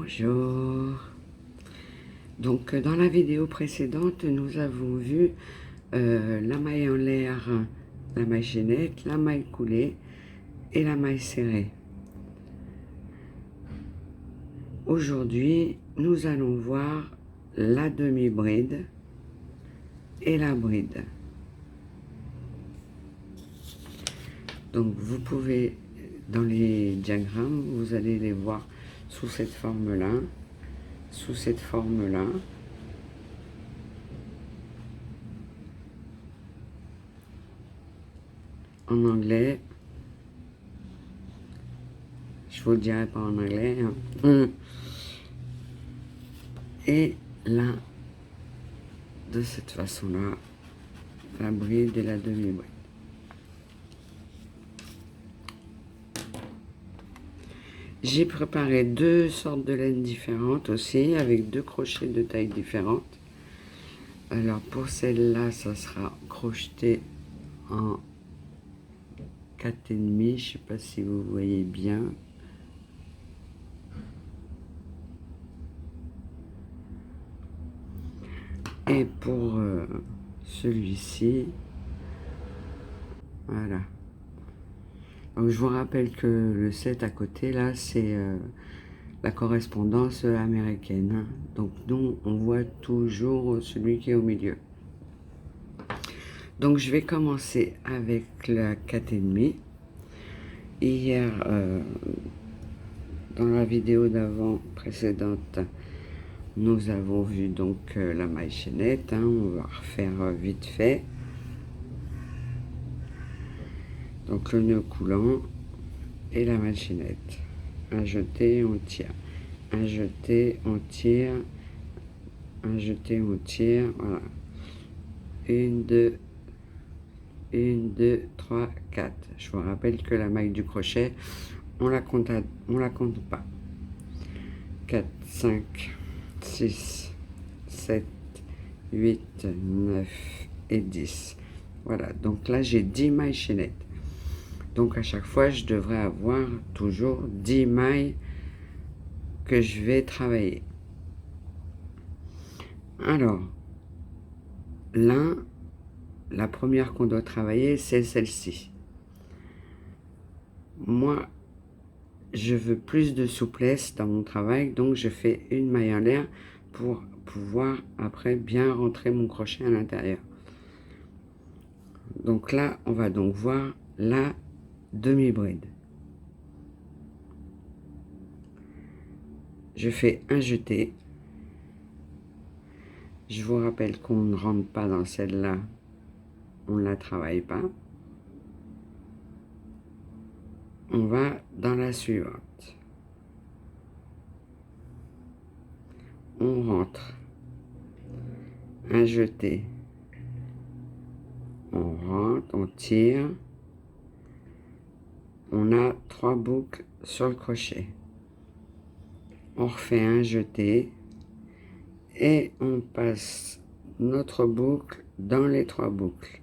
Bonjour. Donc dans la vidéo précédente, nous avons vu la maille en l'air, la maille chaînette, la maille coulée et la maille serrée. Aujourd'hui, nous allons voir la demi-bride et la bride. Donc vous pouvez, dans les diagrammes, vous allez les voir sous cette forme-là, en anglais. Je vous le dirai pas en anglais. Hein. Et là, de cette façon-là, la bride et la demi-bride. J'ai préparé deux sortes de laines différentes aussi, avec deux crochets de taille différentes. Alors pour celle-là, ça sera crocheté en 4,5, je sais pas si vous voyez bien. Et pour celui-ci, voilà. Donc je vous rappelle que le 7 à côté, là, c'est la correspondance américaine. Hein. Donc nous, on voit toujours celui qui est au milieu. Donc je vais commencer avec la 4,5. Hier, dans la vidéo d'avant précédente, nous avons vu donc la maille chaînette. Hein. On va refaire vite fait. Donc le nœud coulant et la maille chaînette. Un jeté, on tire. Un jeté, on tire. Un jeté, on tire. Voilà. 1, 2, 3, 4. Je vous rappelle que la maille du crochet, on la compte pas. 4, 5, 6, 7, 8, 9 et 10. Voilà. Donc là, j'ai 10 mailles chaînettes. Donc à chaque fois, je devrais avoir toujours 10 mailles que je vais travailler. Alors, là, la première qu'on doit travailler, c'est celle-ci. Moi, je veux plus de souplesse dans mon travail, donc je fais une maille en l'air pour pouvoir après bien rentrer mon crochet à l'intérieur. Donc là, on va donc voir la demi-bride. Je fais un jeté. Je vous rappelle qu'on ne rentre pas dans celle-là, on ne la travaille pas. On va dans la suivante. On rentre. Un jeté. On rentre, on tire. On a 3 boucles sur le crochet. On refait un jeté et on passe notre boucle dans les 3 boucles.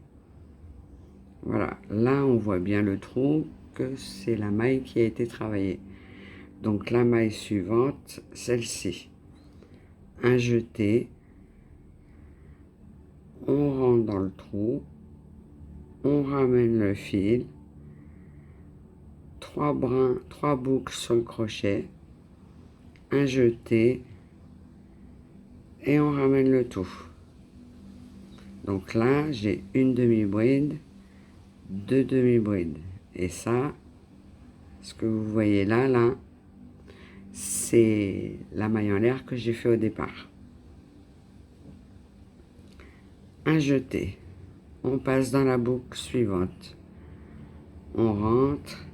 Voilà, là on voit bien le trou que c'est la maille qui a été travaillée. Donc la maille suivante, celle-ci. Un jeté, on rentre dans le trou, on ramène le fil, 3 brins, 3 boucles sur le crochet, un jeté et on ramène le tout. Donc là, j'ai une demi-bride, 2 demi-brides. Et ça, ce que vous voyez là, c'est la maille en l'air que j'ai fait au départ. Un jeté. On passe dans la boucle suivante. On rentre,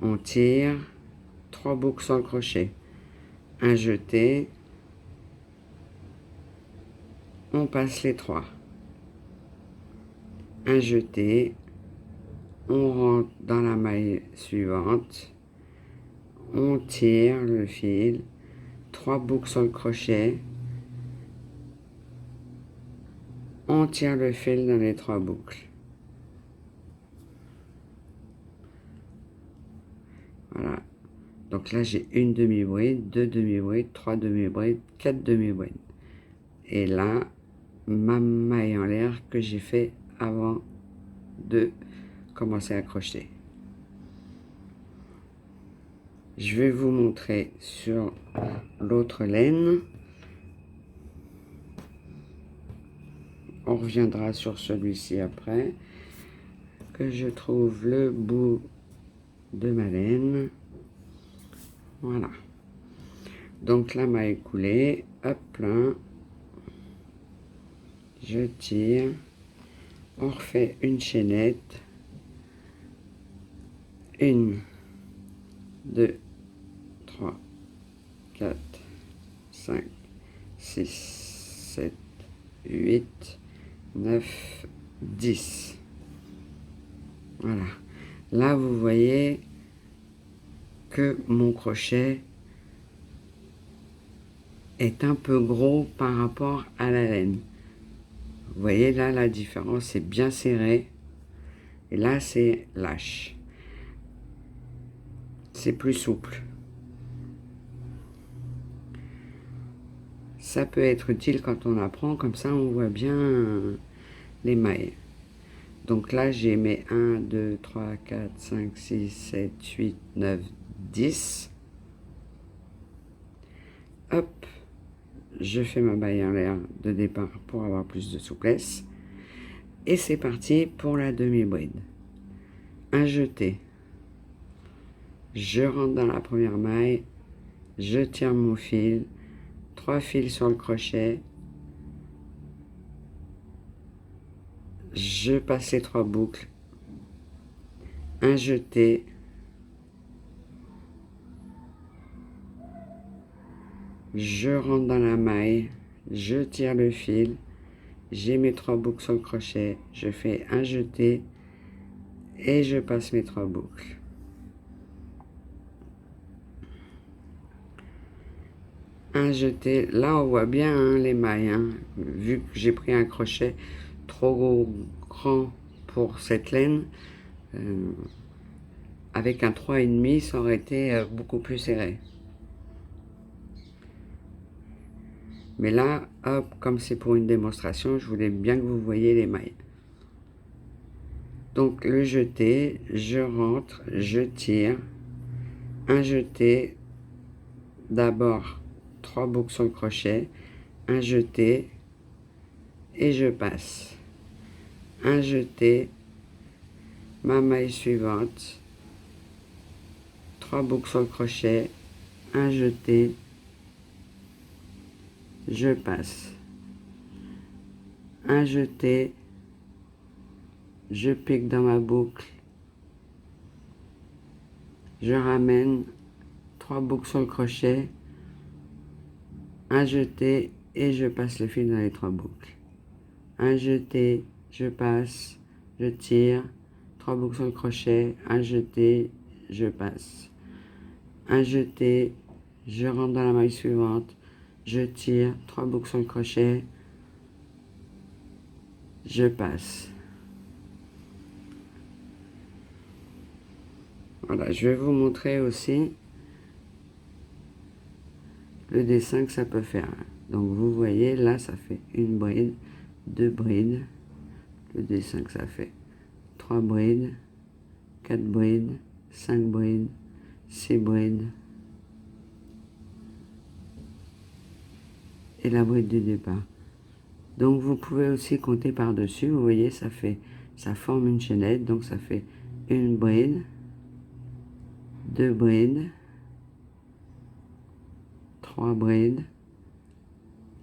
on tire, 3 boucles sur le crochet. Un jeté, on passe les 3. Un jeté, on rentre dans la maille suivante, on tire le fil, 3 boucles sur le crochet, on tire le fil dans les 3 boucles. Voilà. Donc là, j'ai une demi-bride, deux demi-brides, trois demi-brides, quatre demi-brides. Et là, ma maille en l'air que j'ai fait avant de commencer à crocheter. Je vais vous montrer sur l'autre laine. On reviendra sur celui-ci après. Que je trouve le bout de ma laine. Voilà. Donc la maille coulée. Hop là. Je tire. On refait une chaînette. 1, 2, 3, 4, 5, 6, 7, 8, 9, 10. Voilà. Là, vous voyez que mon crochet est un peu gros par rapport à la laine. Vous voyez là, la différence, c'est bien serré. Et là, c'est lâche. C'est plus souple. Ça peut être utile quand on apprend, comme ça on voit bien les mailles. Donc là, j'ai mes 1, 2, 3, 4, 5, 6, 7, 8, 9, 10. Hop, je fais ma maille en l'air de départ pour avoir plus de souplesse. Et c'est parti pour la demi-bride. Un jeté. Je rentre dans la première maille, je tire mon fil, 3 fils sur le crochet, je passe les 3 boucles, un jeté, je rentre dans la maille, je tire le fil, j'ai mes 3 boucles sur le crochet, je fais un jeté et je passe mes 3 boucles. Un jeté, là on voit bien hein, les mailles, hein, vu que j'ai pris un crochet trop grand pour cette laine, avec un 3,5 ça aurait été beaucoup plus serré. Mais là, hop, comme c'est pour une démonstration, je voulais bien que vous voyez les mailles. Donc le jeté, je rentre, je tire, un jeté, d'abord 3 boucles sur le crochet, un jeté et je passe. Un jeté, ma maille suivante, 3 boucles sur le crochet, un jeté, je passe. Un jeté, je pique dans ma boucle, je ramène 3 boucles sur le crochet, un jeté et je passe le fil dans les 3 boucles. Un jeté, je passe, je tire, 3 boucles sur le crochet, un jeté, je passe. Un jeté, je rentre dans la maille suivante, je tire, 3 boucles sur le crochet, je passe. Voilà, je vais vous montrer aussi le dessin que ça peut faire. Donc vous voyez, là ça fait une bride, 2 brides, le dessin que ça fait. 3 brides, 4 brides, 5 brides, 6 brides. Et la bride du départ. Donc vous pouvez aussi compter par-dessus, vous voyez, ça forme une chaînette, donc ça fait une bride, 2 brides, 3 brides,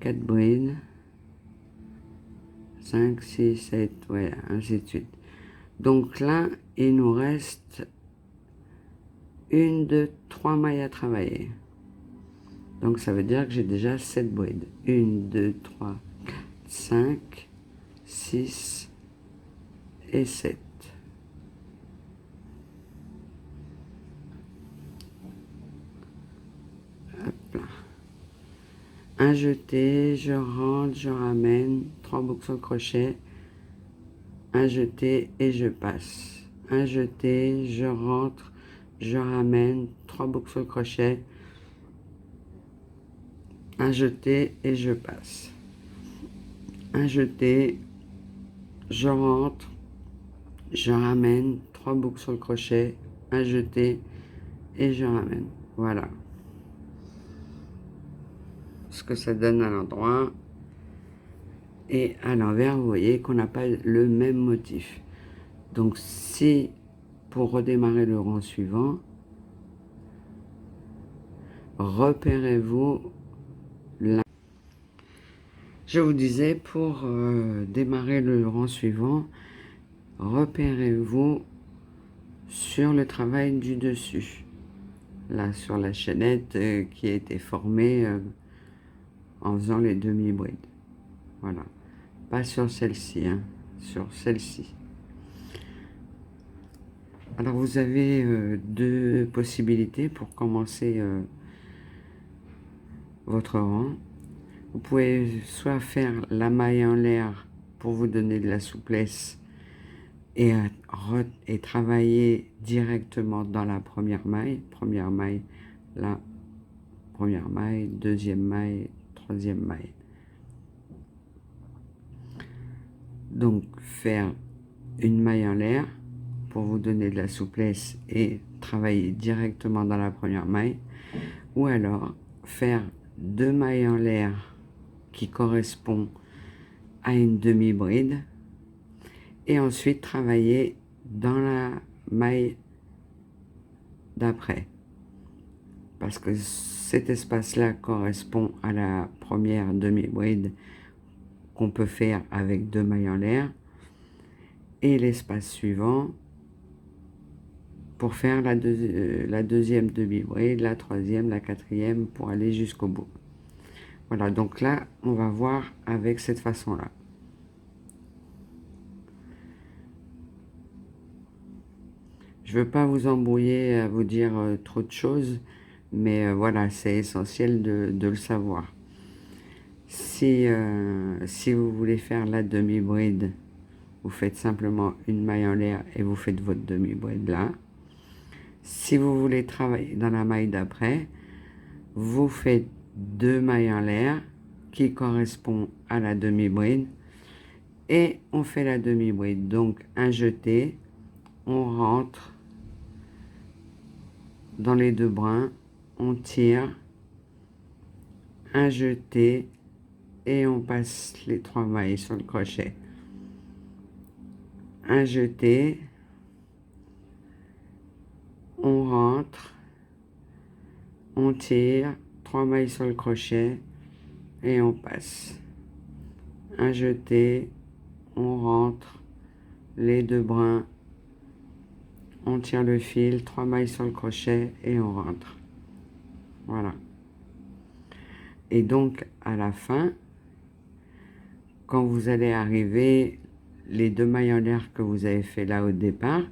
4 brides, 5, 6, 7, voilà, ainsi de suite. Donc là, il nous reste 1, 2, 3 mailles à travailler. Donc ça veut dire que j'ai déjà 7 brides. 1, 2, 3, 4, 5, 6 et 7. Hop là. Un jeté, je rentre, je ramène, 3 boucles sur le crochet, un jeté et je passe. Un jeté, je rentre, je ramène, 3 boucles sur le crochet, un jeté et je passe. Un jeté, je rentre, je ramène, 3 boucles sur le crochet, un jeté et je ramène. Voilà ce que ça donne à l'endroit. Et à l'envers, vous voyez qu'on n'a pas le même motif. Donc si, pour redémarrer le rang suivant, repérez-vous là. Je vous disais, pour démarrer le rang suivant, repérez-vous sur le travail du dessus. Là, sur la chaînette qui a été formée en faisant les demi-brides. Voilà. Pas sur celle-ci, hein, sur celle-ci. Alors vous avez deux possibilités pour commencer votre rang. Vous pouvez soit faire la maille en l'air pour vous donner de la souplesse et travailler directement dans la première maille, la première maille, deuxième maille, troisième maille. Donc faire une maille en l'air pour vous donner de la souplesse et travailler directement dans la première maille, ou alors faire 2 mailles en l'air qui correspondent à une demi-bride et ensuite travailler dans la maille d'après, parce que cet espace-là correspond à la première demi-bride qu'on peut faire avec 2 mailles en l'air, et l'espace suivant pour faire la deuxième demi-bride, la troisième, la quatrième, pour aller jusqu'au bout. Voilà, donc là, on va voir avec cette façon-là. Je ne veux pas vous embrouiller à vous dire trop de choses, mais voilà, c'est essentiel de le savoir. Si vous voulez faire la demi-bride, vous faites simplement une maille en l'air et vous faites votre demi-bride là. Si vous voulez travailler dans la maille d'après, vous faites 2 mailles en l'air qui correspondent à la demi-bride et on fait la demi-bride. Donc un jeté, on rentre dans les 2 brins, on tire, un jeté et on passe les 3 mailles sur le crochet. Un jeté, on rentre, on tire, 3 mailles sur le crochet et on passe. Un jeté, on rentre, les 2 brins, on tire le fil, 3 mailles sur le crochet et on rentre. Voilà. Et donc à la fin, quand vous allez arriver les 2 mailles en l'air que vous avez fait là au départ,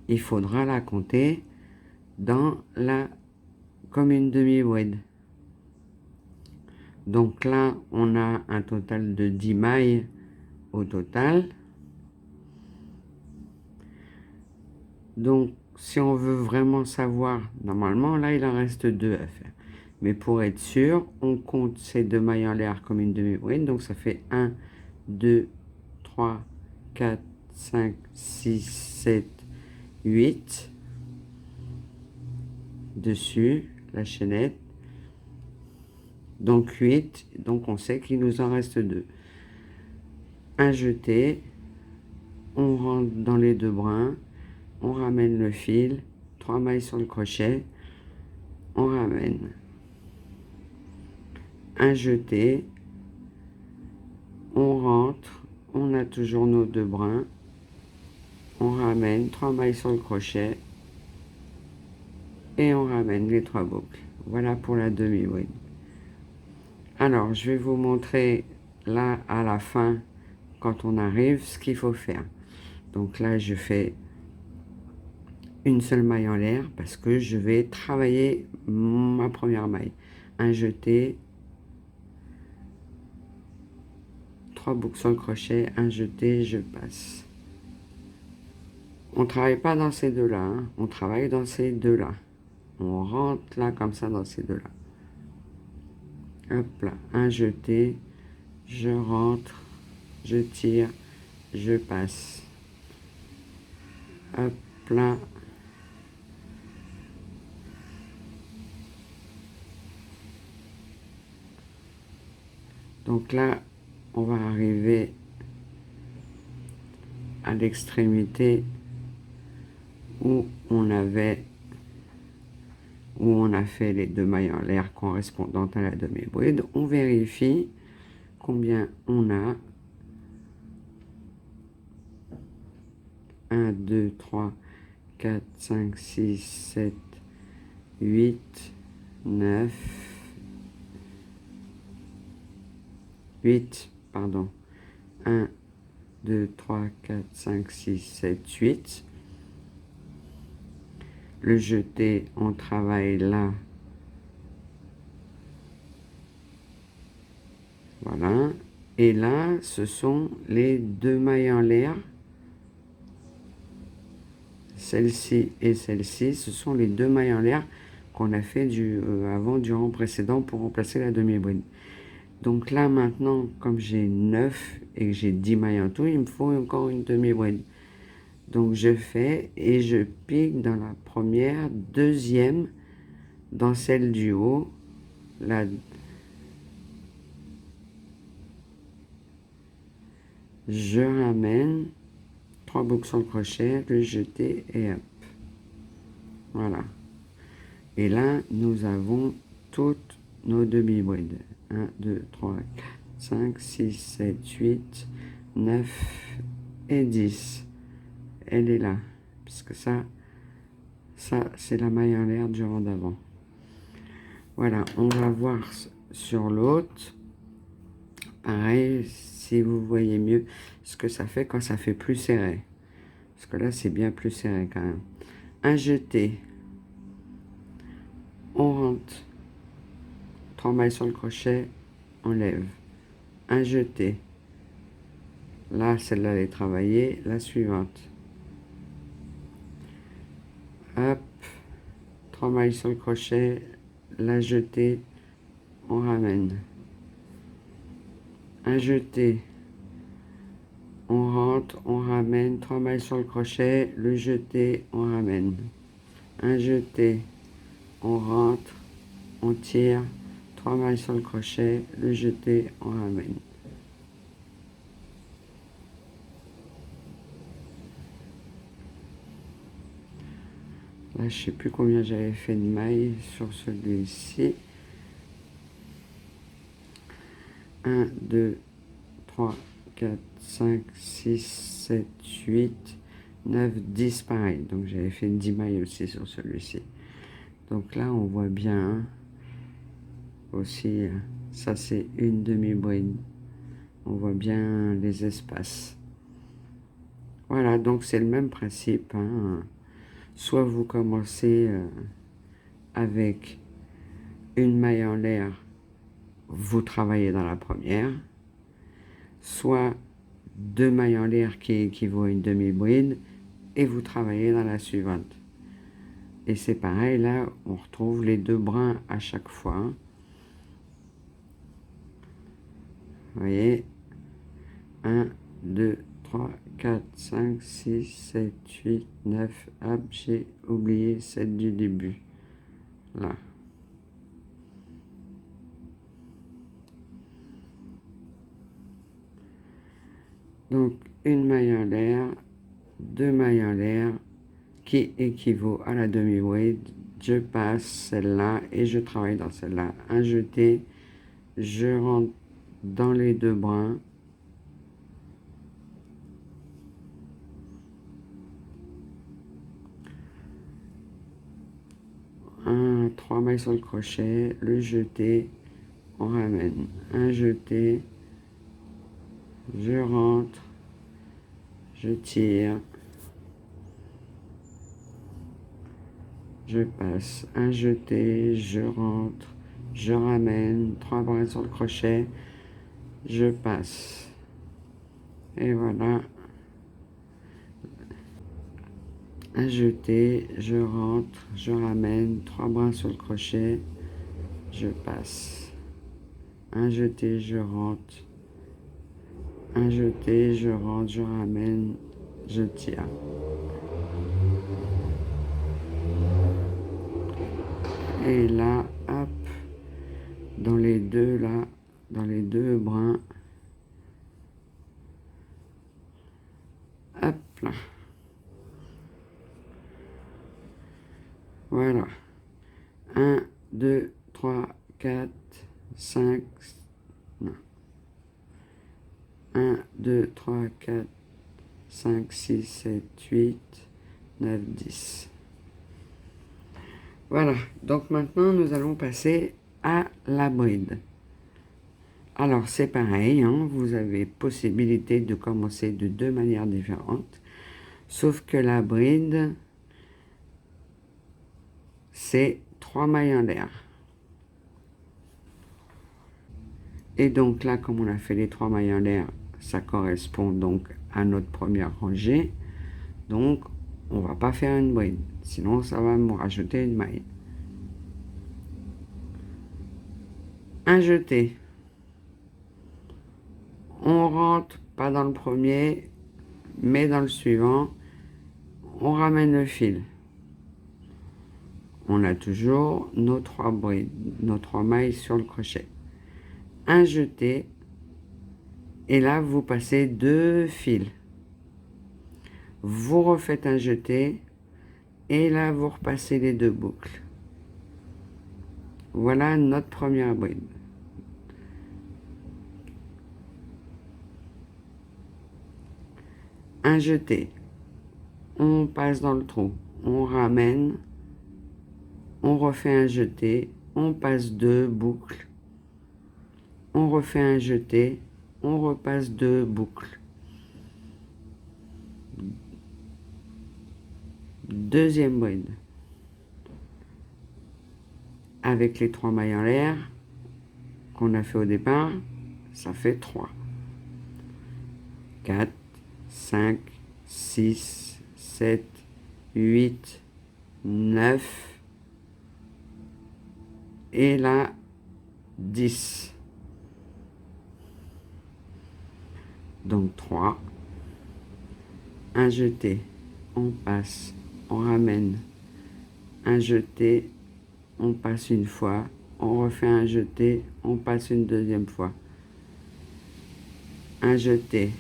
il faudra la compter comme une demi-bride. Donc là, on a un total de 10 mailles au total. Donc, si on veut vraiment savoir, normalement, là, il en reste 2 à faire. Mais pour être sûr, on compte ces 2 mailles en l'air comme une demi-bride. Donc, ça fait 1, 2, 3, 4, 5, 6, 7, 8. Dessus, la chaînette. Donc 8, donc on sait qu'il nous en reste 2. Un jeté, on rentre dans les 2 brins, on ramène le fil, 3 mailles sur le crochet, on ramène. Un jeté, on rentre, on a toujours nos 2 brins, on ramène, 3 mailles sur le crochet, et on ramène les 3 boucles. Voilà pour la demi-bride. Alors, je vais vous montrer là à la fin, quand on arrive, ce qu'il faut faire. Donc là, je fais une seule maille en l'air parce que je vais travailler ma première maille. Un jeté, 3 boucles sur le crochet, un jeté, je passe. On ne travaille pas dans ces deux-là, hein. On travaille dans ces deux-là. On rentre là comme ça dans ces deux-là. Hop là, un jeté, je rentre, je tire, je passe. Hop là. Donc là, on va arriver à l'extrémité où on a fait les deux mailles en l'air correspondantes à la demi-bride. On vérifie combien on a. 1, 2, 3, 4, 5, 6, 7, 8, 9, 8, pardon. 1, 2, 3, 4, 5, 6, 7, 8. Le jeté, on travaille là. Voilà. Et là, ce sont les deux mailles en l'air. Celle-ci et celle-ci, ce sont les deux mailles en l'air qu'on a fait avant du rang précédent pour remplacer la demi-bride. Donc là, maintenant, comme j'ai 9 et que j'ai 10 mailles en tout, il me faut encore une demi-bride. Donc je fais et je pique dans la première, deuxième, dans celle du haut, je ramène 3 boucles sur le crochet, le jeté et hop. Voilà. Et là, nous avons toutes nos demi-brides. 1, 2, 3, 4, 5, 6, 7, 8, 9 et 10. Elle est là. Puisque ça c'est la maille en l'air du rang d'avant. Voilà, on va voir sur l'autre. Pareil, si vous voyez mieux ce que ça fait quand ça fait plus serré. Parce que là, c'est bien plus serré quand même. Un jeté. On rentre. 3 mailles sur le crochet. On lève. Un jeté. Là, celle-là, elle est travaillée. La suivante. Hop. 3 mailles sur le crochet. La jetée. On ramène. Un jeté. On rentre, on ramène, 3 mailles sur le crochet, le jeté, on ramène. Un jeté, on rentre, on tire, 3 mailles sur le crochet, le jeté, on ramène. Là, je sais plus combien j'avais fait de mailles sur celui-ci. 1, 2, 3, 4, 5, 6, 7, 8, 9, 10 pareil. Donc j'avais fait 10 mailles aussi sur celui-ci. Donc là on voit bien aussi, ça c'est une demi-bride. On voit bien les espaces. Voilà, donc c'est le même principe, hein. Soit vous commencez avec une maille en l'air, vous travaillez dans la première, soit 2 mailles en l'air qui équivaut à une demi-bride et vous travaillez dans la suivante. Et c'est pareil, là, on retrouve les 2 brins à chaque fois. Vous voyez, 1, 2, 3, 4, 5, 6, 7, 8, 9, hop, j'ai oublié celle du début. Là. Donc, une maille en l'air, 2 mailles en l'air, qui équivaut à la demi-bride. Je passe celle-là et je travaille dans celle-là. Un jeté, je rentre dans les 2 brins. Un, 3 mailles sur le crochet, le jeté, on ramène. Un jeté, je rentre, je tire, je passe. Un jeté, je rentre, je ramène, 3 brins sur le crochet, je passe. Et voilà. un jeté, je rentre, je ramène, 3 brins sur le crochet, je passe, un jeté, je rentre, un jeté, je rentre, je ramène, je tire. Et là, hop, dans les deux là, dans les deux brins, hop là. Voilà. 1, 2, 3, 4, 5, non. 1, 2, 3, 4, 5, 6, 7, 8, 9, 10. Voilà, donc maintenant nous allons passer à la bride. Alors c'est pareil, hein, vous avez possibilité de commencer de deux manières différentes, sauf que la bride, c'est 3 mailles en l'air. Et donc là, comme on a fait les 3 mailles en l'air, ça correspond donc à notre première rangée. Donc, on ne va pas faire une bride, sinon ça va me rajouter une maille. Un jeté. On rentre pas dans le premier, mais dans le suivant. On ramène le fil. On a toujours nos 3 brides, nos 3 mailles sur le crochet. Un jeté. Et là, vous passez 2 fils. Vous refaites un jeté. Et là, vous repassez les 2 boucles. Voilà notre première bride. Un jeté. On passe dans le trou. On ramène. On refait un jeté. On passe 2 boucles. On refait un jeté. On repasse 2 boucles. Deuxième bride. Avec les 3 mailles en l'air qu'on a fait au départ, ça fait 3. 4, 5, 6, 7, 8, 9. Et là, 10. Donc 3. Un jeté. On passe. On ramène. Un jeté. On passe une fois, on refait un jeté, on passe une deuxième fois. Un jeté.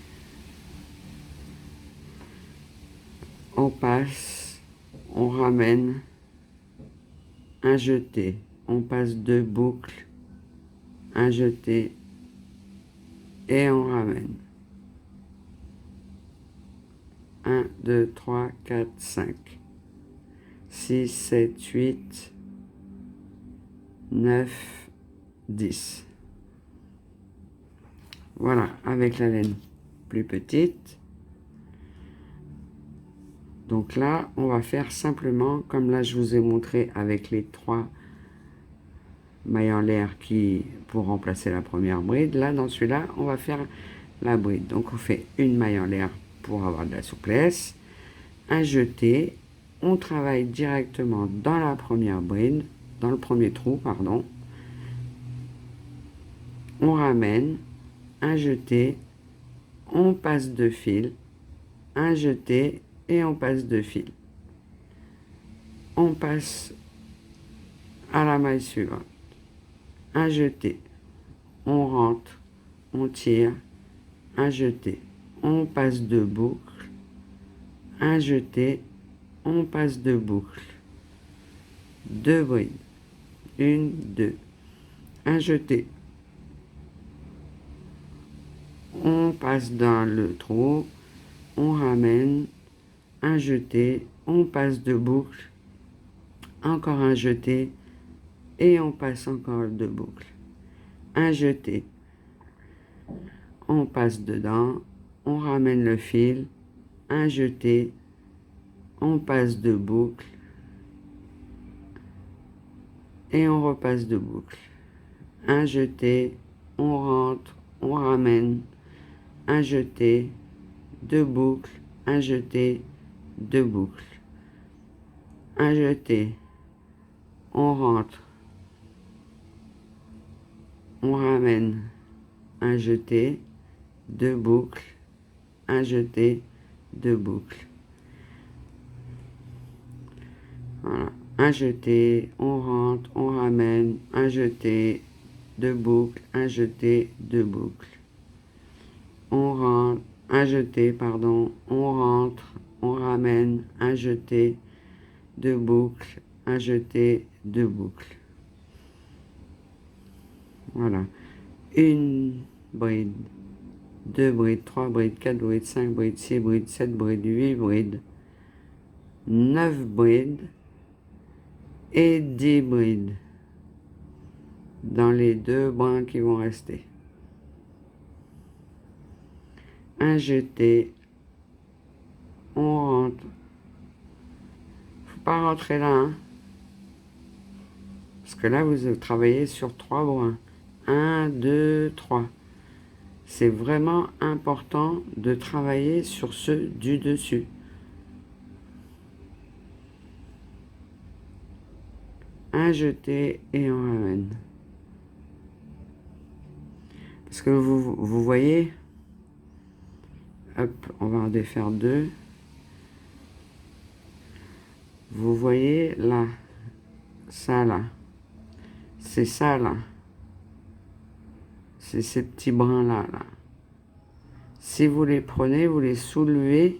On passe, on ramène. Un jeté. On passe 2 boucles. Un jeté. Et on ramène. 1, 2, 3, 4, 5. 6, 7, 8. 9, 10. Voilà, avec la laine plus petite. Donc là, on va faire simplement, comme là je vous ai montré avec les 3 mailles en l'air qui pour remplacer la première bride. Là, dans celui-là, on va faire la bride. Donc on fait une maille en l'air pour avoir de la souplesse. Un jeté. On travaille directement dans la première bride. Dans le premier trou, pardon. On ramène, un jeté, on passe 2 fils, un jeté et on passe 2 fils. On passe à la maille suivante. Un jeté, on rentre, on tire, un jeté, on passe 2 boucles, un jeté, on passe 2 boucles, 2 brides. 1, 2. Un jeté. On passe dans le trou. On ramène. Un jeté. On passe 2 boucles. Encore un jeté. Et on passe encore 2 boucles. Un jeté. On passe dedans. On ramène le fil. Un jeté. On passe 2 boucles. Et on repasse 2 boucles. Un jeté, on rentre, on ramène, un jeté, 2 boucles, un jeté, 2 boucles. un jeté, on rentre, on ramène, un jeté, deux boucles, un jeté, deux boucles. Voilà, un jeté, on rentre, on ramène, un jeté, deux boucles, un jeté, deux boucles. On rentre, un jeté, pardon, on rentre, on ramène, un jeté, deux boucles, un jeté, deux boucles. Voilà. Une bride, deux brides, trois brides, quatre brides, cinq brides, six brides, sept brides, huit brides, 9 brides et 10 brides dans les deux brins qui vont rester. Un jeté, on rentre. Faut pas rentrer là, hein, parce que là vous travaillez sur 3 brins. 1, 2, 3. C'est vraiment important de travailler sur ceux du dessus. Un jeté et on ramène. Parce que vous voyez, hop, on va en défaire 2. Vous voyez là, ça là, c'est ça là. C'est ces petits brins là, là. Si vous les prenez, vous les soulevez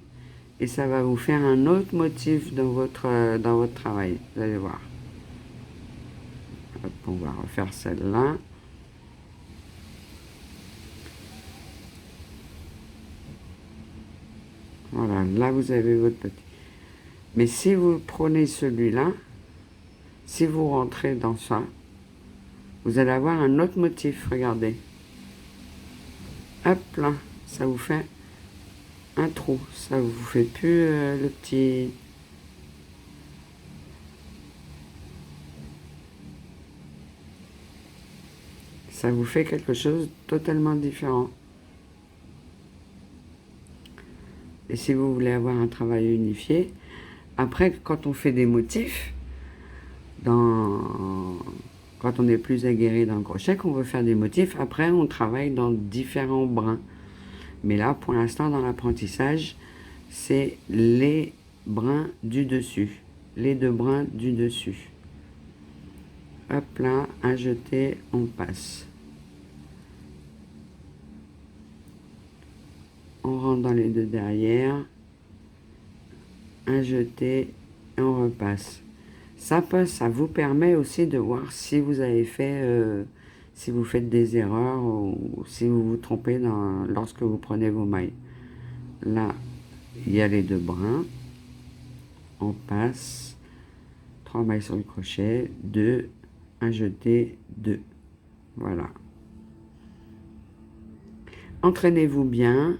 et ça va vous faire un autre motif dans votre travail. Vous allez voir. Hop, on va refaire celle-là. Voilà, là vous avez votre petit. Mais si vous prenez celui-là, si vous rentrez dans ça, vous allez avoir un autre motif, regardez. Hop là, ça vous fait un trou, ça vous fait plus le petit... Ça vous fait quelque chose de totalement différent. Et si vous voulez avoir un travail unifié, après, quand on fait des motifs, quand on est plus aguerri dans le crochet, qu'on veut faire des motifs, après on travaille dans différents brins. Mais là, pour l'instant, dans l'apprentissage, c'est les brins du dessus. Les deux brins du dessus. Hop là, un jeté, on passe. On rentre dans les deux derrière. Un jeté et on repasse. Ça vous permet aussi de voir si vous avez fait, si vous faites des erreurs ou si vous vous trompez lorsque vous prenez vos mailles. Là, il y a les deux brins. On passe. 3 mailles sur le crochet. 2, un jeté, 2. Voilà. Entraînez-vous bien.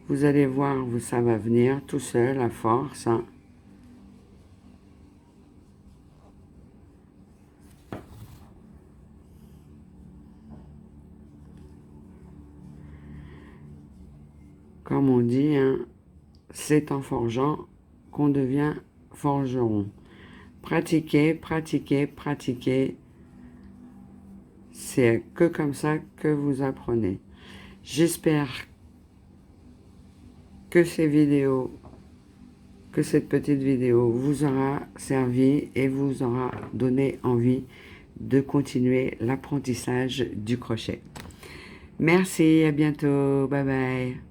Vous allez voir, ça va venir tout seul à force. Hein. Comme on dit, hein, c'est en forgeant qu'on devient forgeron. Pratiquez, pratiquez, pratiquez. C'est que comme ça que vous apprenez. J'espère que cette petite vidéo vous aura servi et vous aura donné envie de continuer l'apprentissage du crochet. Merci, à bientôt, bye bye.